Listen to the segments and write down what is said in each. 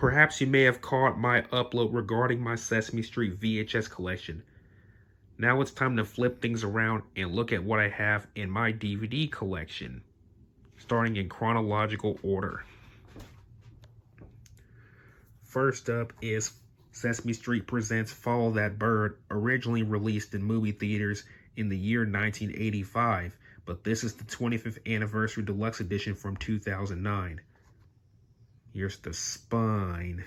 Perhaps you may have caught my upload regarding my Sesame Street VHS collection. Now it's time to flip things around and look at what I have in my DVD collection, starting in chronological order. First up is Sesame Street Presents Follow That Bird, originally released in movie theaters in the year 1985, but this is the 25th Anniversary Deluxe Edition from 2009. Here's the spine.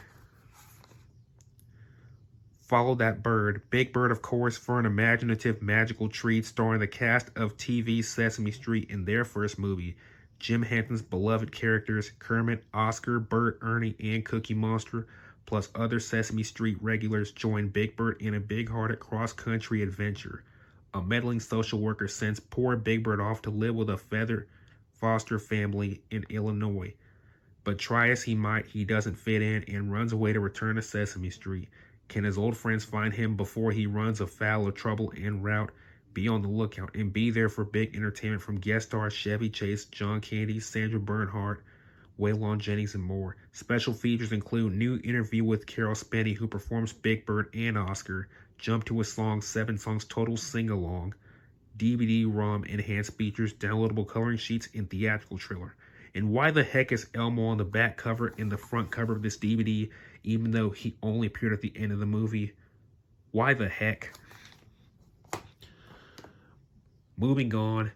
Follow That Bird. Big Bird, of course, for an imaginative, magical treat starring the cast of TV Sesame Street in their first movie. Jim Henson's beloved characters, Kermit, Oscar, Bert, Ernie, and Cookie Monster, plus other Sesame Street regulars join Big Bird in a big-hearted cross-country adventure. A meddling social worker sends poor Big Bird off to live with a feathered foster family in Illinois. But try as he might, he doesn't fit in and runs away to return to Sesame Street. Can his old friends find him before he runs afoul of trouble en route? Be on the lookout and be there for big entertainment from guest stars Chevy Chase, John Candy, Sandra Bernhardt, Waylon Jennings, and more. Special features include new interview with Carol Spenny, who performs Big Bird and Oscar, jump to a song, 7 songs total sing-along, DVD-ROM enhanced features, downloadable coloring sheets, and theatrical trailer. And why the heck is Elmo on the back cover and the front cover of this DVD, even though he only appeared at the end of the movie? Why the heck? Moving on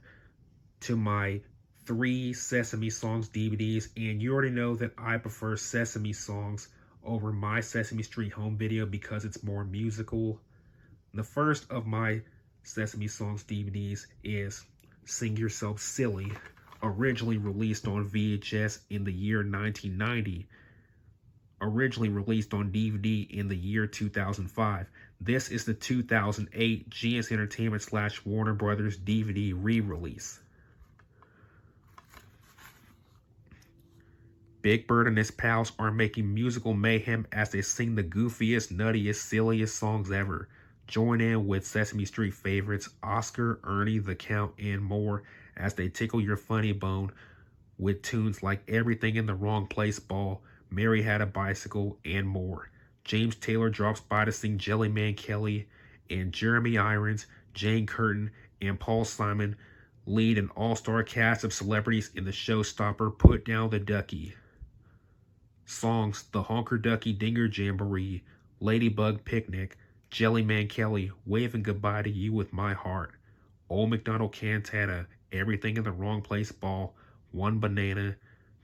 to my 3 Sesame Songs DVDs, and you already know that I prefer Sesame Songs over my Sesame Street home video because it's more musical. The first of my Sesame Songs DVDs is Sing Yourself Silly, originally released on VHS in the year 1990, originally released on DVD in the year 2005. This is the 2008 GS Entertainment / Warner Brothers DVD re-release. Big Bird and his pals are making musical mayhem as they sing the goofiest, nuttiest, silliest songs ever. Join in with Sesame Street favorites Oscar, Ernie, the Count, and more as they tickle your funny bone with tunes like Everything in the Wrong Place Ball, Mary Had a Bicycle, and more. James Taylor drops by to sing Jellyman Kelly, and Jeremy Irons, Jane Curtin, and Paul Simon lead an all-star cast of celebrities in the showstopper Put Down the Ducky. Songs: The Honker Ducky Dinger Jamboree, Ladybug Picnic, Jellyman Kelly, Waving Goodbye to You with My Heart, Old MacDonald Cantata, Everything in the Wrong Place Ball, One Banana,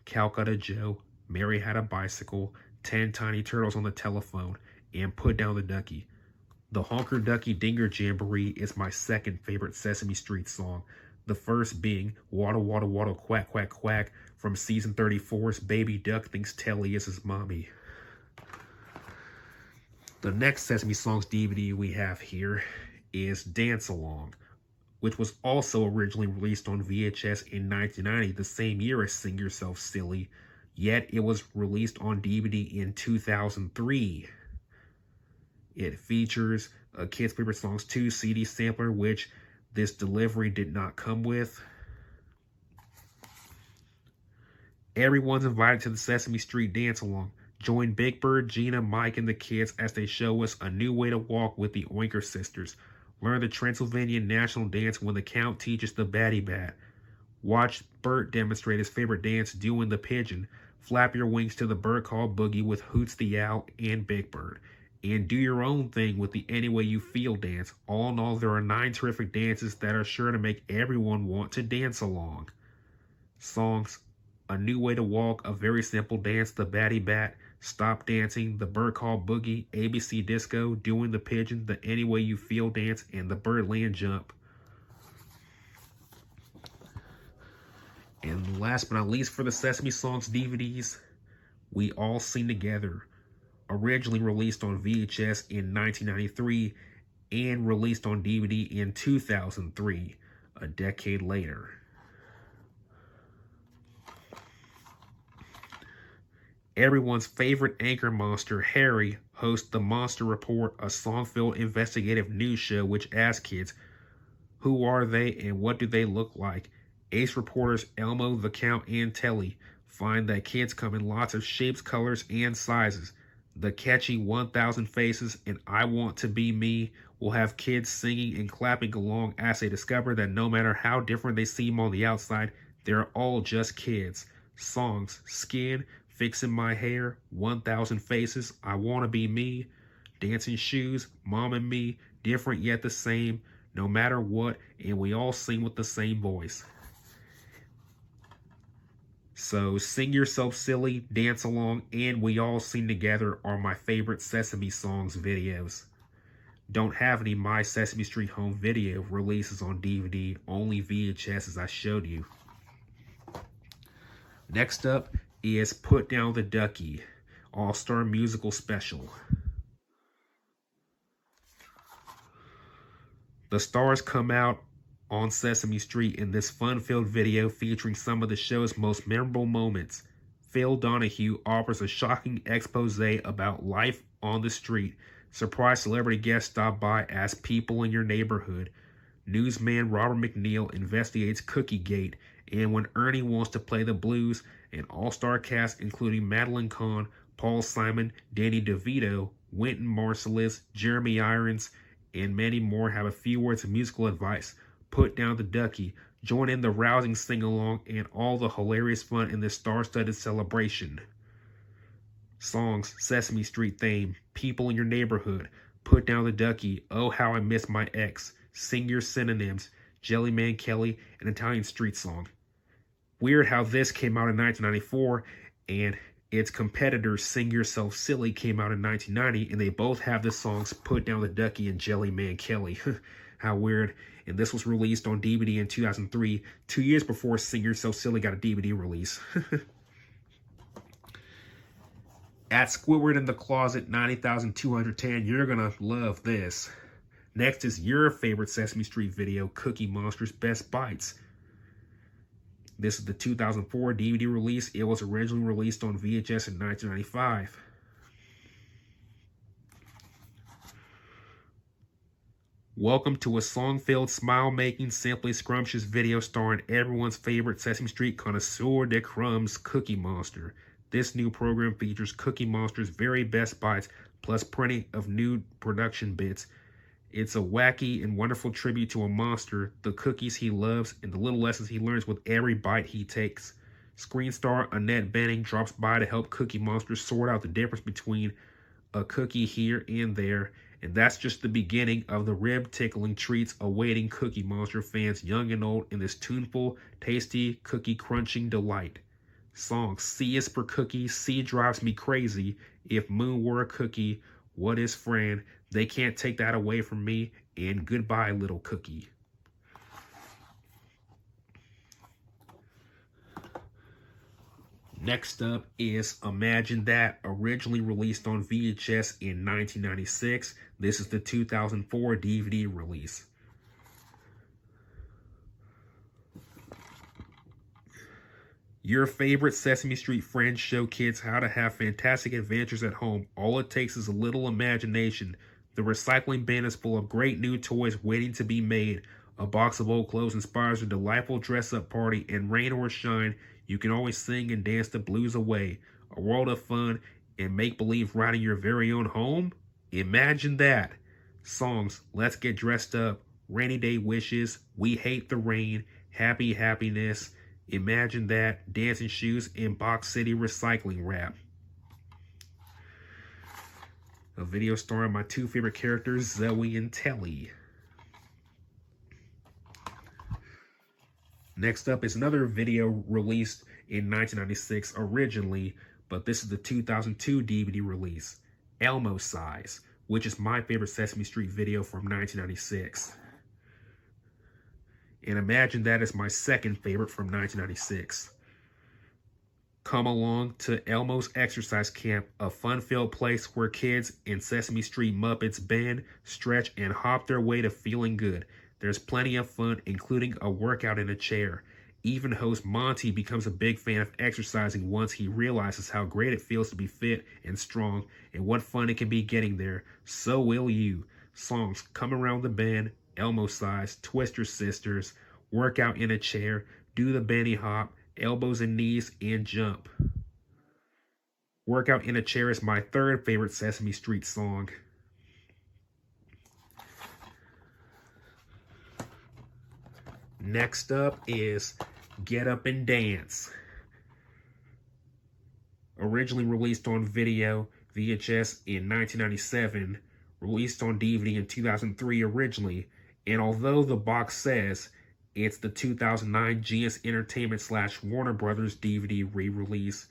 Calcutta Joe, Mary Had a Bicycle, 10 Tiny Turtles on the Telephone, and Put Down the Ducky. The Honker Ducky Dinger Jamboree is my second favorite Sesame Street song, the first being Waddle Waddle Waddle Quack Quack Quack from season 34's Baby Duck Thinks Telly is his mommy. The next Sesame Songs DVD we have here is Dance Along, which was also originally released on VHS in 1990, the same year as Sing Yourself Silly, yet it was released on DVD in 2003. It features a Kids' Favorite Songs 2 CD sampler, which this delivery did not come with. Everyone's invited to the Sesame Street Dance Along. Join Big Bird, Gina, Mike, and the kids as they show us a new way to walk with the Oinker Sisters. Learn the Transylvanian National Dance when the Count teaches the Batty Bat. Watch Bert demonstrate his favorite dance, doing the pigeon. Flap your wings to the bird called Boogie with Hoots the Owl and Big Bird. And do your own thing with the Any Way You Feel dance. All in all, there are 9 terrific dances that are sure to make everyone want to dance along. Songs: A New Way to Walk, A Very Simple Dance, The Batty Bat, Stop Dancing, The Bird Called Boogie, ABC Disco, Doing the Pigeon, The Any Way You Feel dance, and The Birdland Jump. And last but not least for the Sesame Songs DVDs, We All Sing Together, originally released on VHS in 1993 and released on DVD in 2003, a decade later. Everyone's favorite anchor monster, Harry, hosts the Monster Report, a song-filled investigative news show which asks kids, who are they and what do they look like? Ace reporters Elmo, the Count, and Telly Find that kids come in lots of shapes, colors, and sizes. The catchy 1000 Faces and I Want to Be Me will have kids singing and clapping along as they discover that no matter how different they seem on the outside, they're all just kids. Songs: Skin, Fixing My Hair, 1000 Faces, I Want to Be Me, Dancing Shoes, Mom and Me, Different Yet the Same, No Matter What, and we all sing with the same voice. So Sing Yourself Silly, Dance Along, and We All Sing Together are my favorite Sesame Songs videos. Don't have any My Sesame Street Home video releases on DVD, only VHS as I showed you. Next up is Put Down the Ducky, All-Star Musical Special. The stars come out on Sesame Street in this fun-filled video featuring some of the show's most memorable moments. Phil Donahue offers a shocking expose about life on the street. Surprise celebrity guests stop by as people in your neighborhood. Newsman Robert McNeil investigates Cookie Gate, and when Ernie wants to play the blues, an all-star cast including Madeline Kahn, Paul Simon, Danny DeVito, Wynton Marsalis, Jeremy Irons, and many more have a few words of musical advice. Put Down the Ducky, join in the rousing sing-along and all the hilarious fun in this star-studded celebration. Songs: Sesame Street Theme, People in Your Neighborhood, Put Down the Ducky, Oh How I Miss My Ex, Sing Your Synonyms, Jellyman Kelly, an Italian street song. Weird how this came out in 1994 and its competitor Sing Yourself Silly came out in 1990, and they both have the songs Put Down the Ducky and Jellyman Kelly. How weird. And this was released on DVD in 2003, 2 years before Sing Yourself Silly got a DVD release. At Squidward in the Closet 90,210, you're gonna love this. Next is your favorite Sesame Street video, Cookie Monster's Best Bites. This is the 2004 DVD release. It was originally released on VHS in 1995. Welcome to a song-filled, smile-making, simply scrumptious video starring everyone's favorite Sesame Street connoisseur de crumbs, Cookie Monster. This new program features Cookie Monster's very best bites, plus plenty of new production bits. It's a wacky and wonderful tribute to a monster, the cookies he loves, and the little lessons he learns with every bite he takes. Screen star Annette Bening drops by to help Cookie Monster sort out the difference between a cookie here and there, and that's just the beginning of the rib-tickling treats awaiting Cookie Monster fans young and old in this tuneful, tasty, cookie-crunching delight. Songs: C is for Cookie, C Drives Me Crazy, If Moon Were a Cookie, What is Fran, They Can't Take That Away From Me, and Goodbye Little Cookie. Next up is Imagine That, originally released on VHS in 1996. This is the 2004 DVD release. Your favorite Sesame Street friends show kids how to have fantastic adventures at home. All it takes is a little imagination. The recycling bin is full of great new toys waiting to be made. A box of old clothes inspires a delightful dress-up party, and rain or shine, you can always sing and dance the blues away. A world of fun and make-believe right in your very own home? Imagine that. Songs: Let's Get Dressed Up, Rainy Day Wishes, We Hate the Rain, Happy Happiness, Imagine That, Dancing Shoes, and Box City Recycling Wrap. A video starring my two favorite characters, Zoe and Telly. Next up is another video released in 1996 originally, but this is the 2002 DVD release, Elmo Size, which is my favorite Sesame Street video from 1996. And Imagine That is my second favorite from 1996. Come along to Elmo's Exercise Camp, a fun-filled place where kids and Sesame Street Muppets bend, stretch, and hop their way to feeling good. There's plenty of fun, including a workout in a chair. Even host Monty becomes a big fan of exercising once he realizes how great it feels to be fit and strong, and what fun it can be getting there. So will you. Songs: Come Around the Bend, Elmo Size, Twister Sisters, Workout in a Chair, Do the Benny Hop, elbows and knees, and jump. Workout in a Chair is my third favorite Sesame Street song. Next up is Get Up and Dance. Originally released on video, VHS in 1997, released on DVD in 2003 originally, and although the box says it's the 2009 GS Entertainment / Warner Brothers DVD re-release,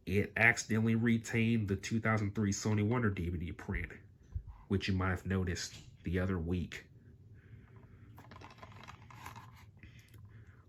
it accidentally retained the 2003 Sony Wonder DVD print, which you might have noticed the other week.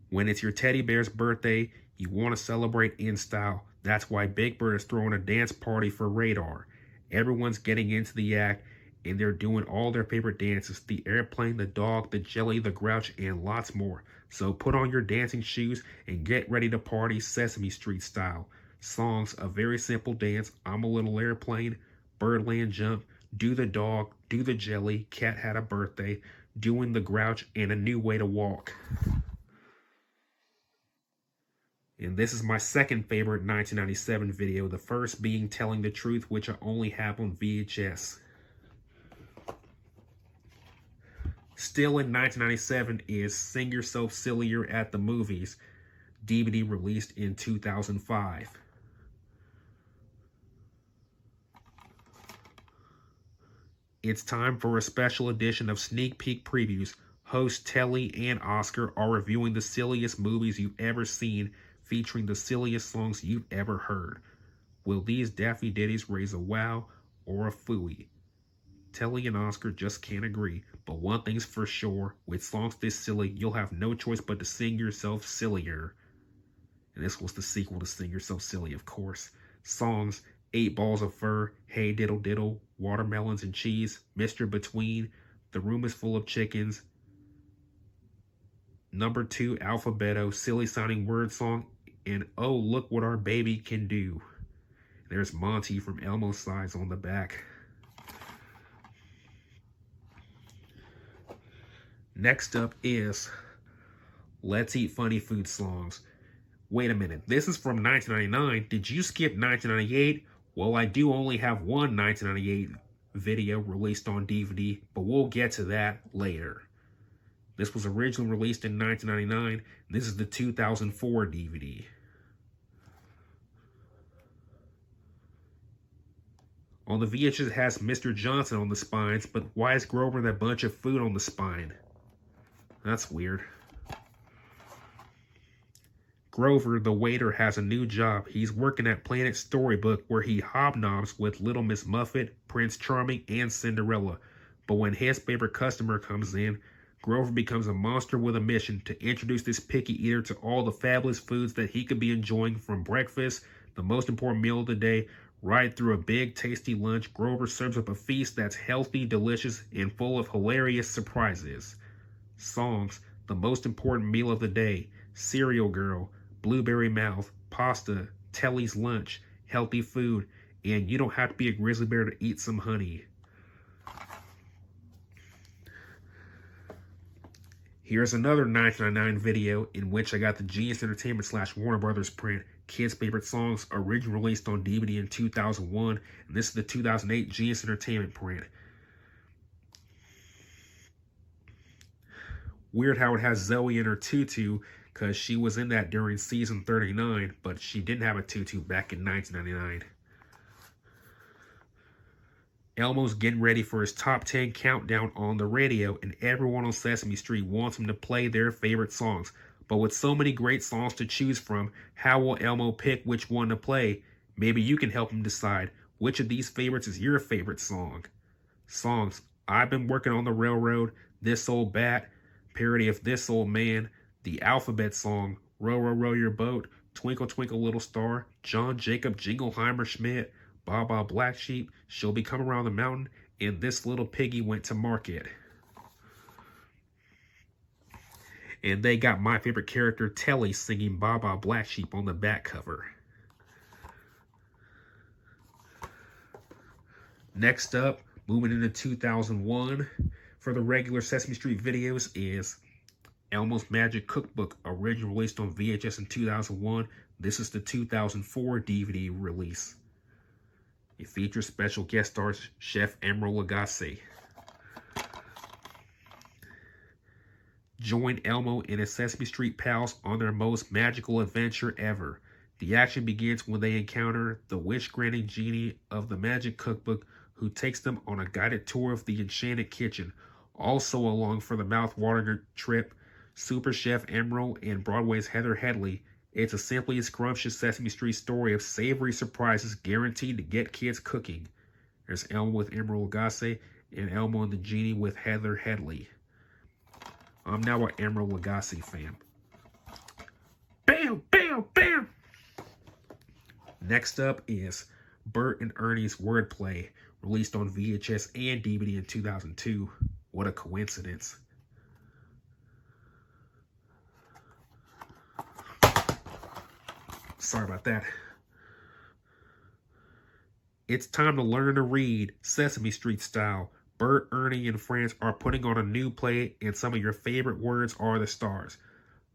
When it's your teddy bear's birthday, you want to celebrate in style. That's why Big Bird is throwing a dance party for Radar. Everyone's getting into the act, and they're doing all their favorite dances. The airplane, the dog, the jelly, the grouch, and lots more. So put on your dancing shoes and get ready to party Sesame Street style. Songs, a very simple dance, I'm a little airplane, Birdland jump, do the dog, do the jelly, cat had a birthday, doing the grouch, and a new way to walk. And this is my second favorite 1997 video, the first being Telling the Truth, which I only have on VHS. Still in 1997 is Sing Yourself Sillier at the Movies, DVD released in 2005. It's time for a special edition of Sneak Peek Previews. Hosts Telly and Oscar are reviewing the silliest movies you've ever seen, featuring the silliest songs you've ever heard. Will these Daffy Ditties raise a wow or a phooey? Telly and Oscar just can't agree, but one thing's for sure, with songs this silly, you'll have no choice but to sing yourself sillier. And this was the sequel to Sing Yourself Silly, of course. Songs: 8 Balls of Fur, Hey Diddle Diddle, Watermelons and Cheese, Mr. Between, The Room is Full of Chickens, Number 2, Alphabeto, Silly Sounding Word Song, and Oh Look What Our Baby Can Do. There's Monty from Elmo's Sides on the back. Next up is Let's Eat Funny Food Songs. Wait a minute, this is from 1999. Did you skip 1998? Well, I do only have one 1998 video released on DVD, but we'll get to that later. This was originally released in 1999. This is the 2004 DVD. On the VHS, it has Mr. Johnson on the spines, but why is Grover that bunch of food on the spine? That's weird. Grover, the waiter, has a new job. He's working at Planet Storybook, where he hobnobs with Little Miss Muffet, Prince Charming, and Cinderella. But when his favorite customer comes in, Grover becomes a monster with a mission to introduce this picky eater to all the fabulous foods that he could be enjoying, from breakfast, the most important meal of the day, right through a big tasty lunch. Grover serves up a feast that's healthy, delicious, and full of hilarious surprises. Songs: The Most Important Meal of the Day, Cereal Girl, Blueberry Mouth, Pasta, Telly's Lunch, Healthy Food, and You Don't Have to Be a Grizzly Bear to Eat Some Honey. Here's another 1999 video in which I got the GS Entertainment / Warner Brothers print, Kids' Favorite Songs, originally released on DVD in 2001, and this is the 2008 GS Entertainment print. Weird how it has Zoe in her tutu, because she was in that during season 39, but she didn't have a tutu back in 1999. Elmo's getting ready for his top 10 countdown on the radio, and everyone on Sesame Street wants him to play their favorite songs. But with so many great songs to choose from, how will Elmo pick which one to play? Maybe you can help him decide which of these favorites is your favorite song. Songs: I've Been Working on the Railroad, This Old Bat, parody of This Old Man, the Alphabet Song, Row, Row, Row Your Boat, Twinkle, Twinkle, Little Star, John Jacob Jingleheimer Schmidt, Baa Baa Black Sheep, She'll Be Coming Around the Mountain, and This Little Piggy Went to Market. And they got my favorite character, Telly, singing Baa Baa Black Sheep on the back cover. Next up, moving into 2001, for the regular Sesame Street videos is Elmo's Magic Cookbook, originally released on VHS in 2001. This is the 2004 DVD release. It features special guest stars Chef Emeril Lagasse. Join Elmo and his Sesame Street pals on their most magical adventure ever. The action begins when they encounter the wish-granting genie of the Magic Cookbook, who takes them on a guided tour of the Enchanted Kitchen. Also along for the mouth-watering trip, Super Chef Emeril and Broadway's Heather Headley. It's a simply scrumptious Sesame Street story of savory surprises guaranteed to get kids cooking. There's Elmo with Emeril Lagasse and Elmo and the Genie with Heather Headley. I'm now an Emeril Lagasse fan. Bam, bam, bam! Next up is Bert and Ernie's Wordplay, released on VHS and DVD in 2002. What a coincidence. Sorry about that. It's time to learn to read, Sesame Street style. Bert, Ernie, and friends are putting on a new play, and some of your favorite words are the stars.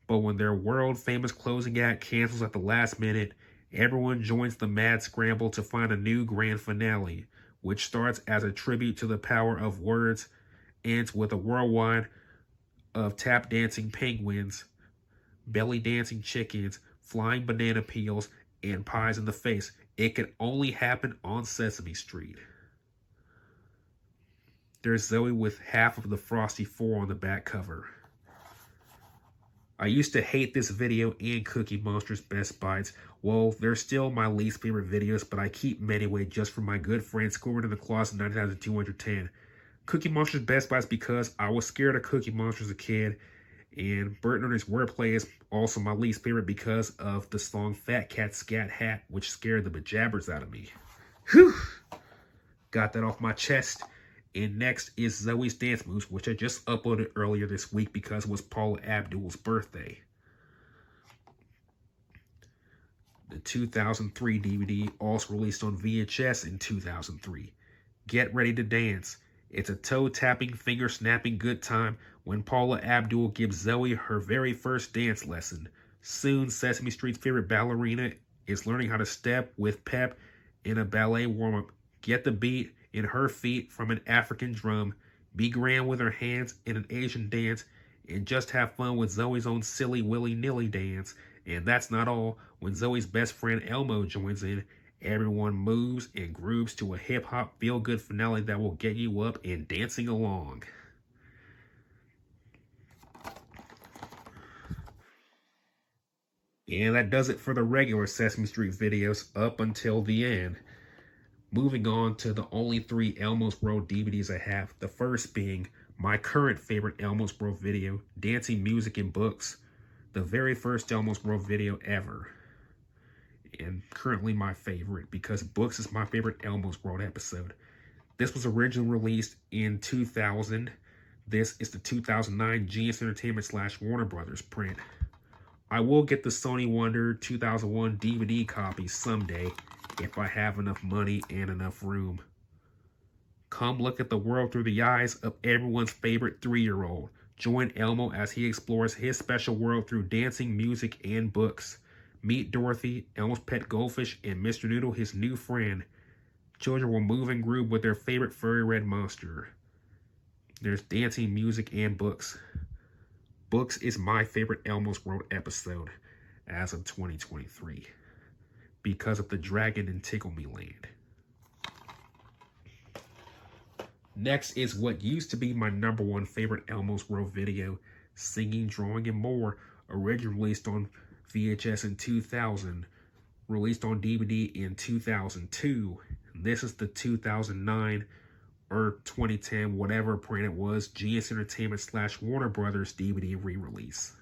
But when their world-famous closing act cancels at the last minute, everyone joins the mad scramble to find a new grand finale, which starts as a tribute to the power of words, ends with a whirlwind of tap-dancing penguins, belly-dancing chickens, flying banana peels, and pies in the face. It can only happen on Sesame Street. There's Zoe with half of the Frosty 4 on the back cover. I used to hate this video and Cookie Monster's Best Bites. Well, they're still my least favorite videos, but I keep them anyway just for my good friend Squirrel in the Closet 9,210. Cookie Monster's Best Bites because I was scared of Cookie Monster as a kid, and Bert and Ernie's Wordplay is also my least favorite because of the song Fat Cat Scat Hat, which scared the bejabbers out of me. Whew! Got that off my chest. And next is Zoe's Dance Moves, which I just uploaded earlier this week because it was Paula Abdul's birthday. The 2003 DVD, also released on VHS in 2003. Get ready to dance. It's a toe-tapping, finger-snapping good time when Paula Abdul gives Zoe her very first dance lesson. Soon, Sesame Street's favorite ballerina is learning how to step with pep in a ballet warm-up. Get the beat in her feet from an African drum, be grand with her hands in an Asian dance, and just have fun with Zoe's own silly willy-nilly dance. And that's not all. When Zoe's best friend Elmo joins in, everyone moves and grooves to a hip-hop feel-good finale that will get you up and dancing along. And that does it for the regular Sesame Street videos up until the end. Moving on to the only 3 Elmo's World DVDs I have. The first being my current favorite Elmo's World video, Dancing Music and Books. The very first Elmo's World video ever. And currently my favorite because Books is my favorite Elmo's World episode. This was originally released in 2000. This is the 2009 Genius Entertainment / Warner Brothers print. I will get the Sony Wonder 2001 DVD copy someday if I have enough money and enough room. Come look at the world through the eyes of everyone's favorite 3-year-old. Join Elmo as he explores his special world through dancing, music, and books. Meet Dorothy, Elmo's pet goldfish, and Mr. Noodle, his new friend. Children will move and groove with their favorite furry red monster. There's dancing, music, and books. Books is my favorite Elmo's World episode as of 2023 because of the dragon in Tickle Me Land. Next is what used to be my #1 favorite Elmo's World video, Singing, Drawing, and More, originally released on VHS in 2000, released on DVD in 2002. This is the 2009 or 2010, whatever print it was, Genius Entertainment / Warner Brothers DVD re-release.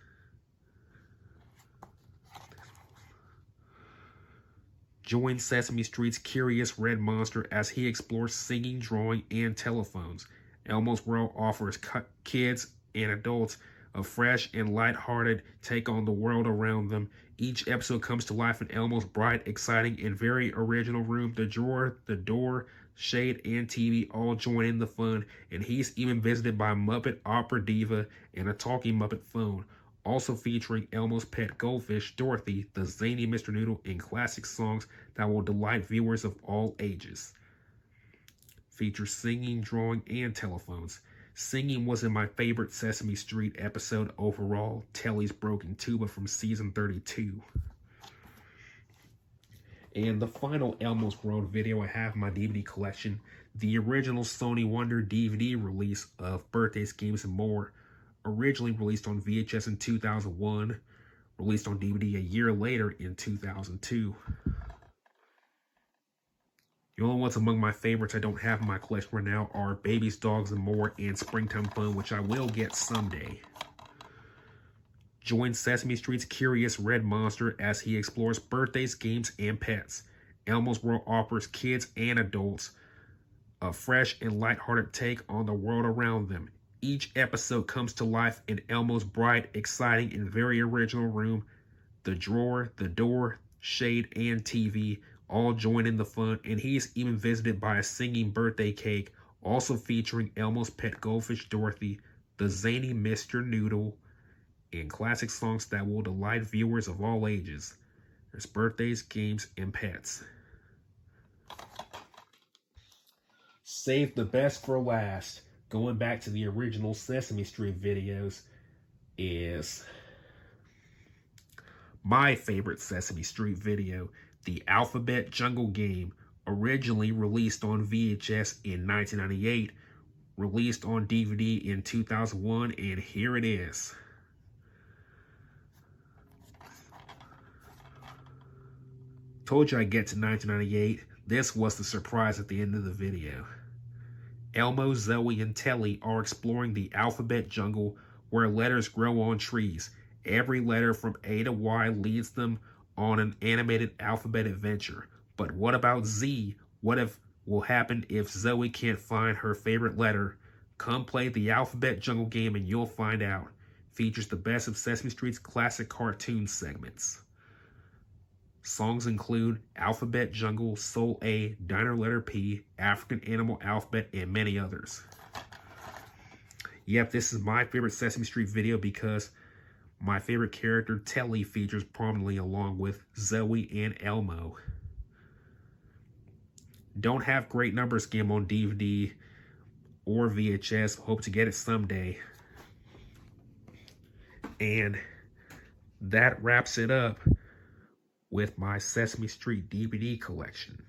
Join Sesame Street's curious red monster as he explores singing, drawing, and telephones. Elmo's World offers kids and adults A fresh and light-hearted take on the world around them. Each episode comes to life in Elmo's bright, exciting, and very original room. The drawer, the door, shade, and TV all join in the fun, and he's even visited by Muppet Opera Diva and a talking Muppet phone. Also featuring Elmo's pet goldfish, Dorothy, the zany Mr. Noodle, and classic songs that will delight viewers of all ages. Features singing, drawing, and telephones. Singing wasn't my favorite Sesame Street episode overall, Telly's Broken Tuba from season 32. And the final Elmo's World video I have in my DVD collection, the original Sony Wonder DVD release of Birthdays, Games, and More, originally released on VHS in 2001, released on DVD a year later in 2002. The only ones among my favorites I don't have in my collection right now are Babies, Dogs, and More and Springtime Fun, which I will get someday. Join Sesame Street's curious red monster as he explores birthdays, games, and pets. Elmo's World offers kids and adults a fresh and lighthearted take on the world around them. Each episode comes to life in Elmo's bright, exciting, and very original room. The drawer, the door, shade, and TV all join in the fun, and he's even visited by a singing birthday cake, also featuring Elmo's pet goldfish Dorothy, the zany Mr. Noodle, and classic songs that will delight viewers of all ages. There's birthdays, games, and pets. Save the best for last. Going back to the original Sesame Street videos is my favorite Sesame Street video, the Alphabet Jungle Game, originally released on VHS in 1998, released on DVD in 2001, and here it is. Told you I'd get to 1998. This was the surprise at the end of the video. Elmo, Zoe, and Telly are exploring the alphabet jungle where letters grow on trees. Every letter from A to Y leads them on an animated alphabet adventure. But what about Z? What will happen if Zoe can't find her favorite letter? Come play the Alphabet Jungle Game and you'll find out. Features the best of Sesame Street's classic cartoon segments. Songs include Alphabet Jungle, Soul A, Diner Letter P, African Animal Alphabet, and many others. Yep, this is my favorite Sesame Street video because my favorite character, Telly, features prominently along with Zoe and Elmo. Don't have great numbers game on DVD or VHS. Hope to get it someday. And that wraps it up with my Sesame Street DVD collection.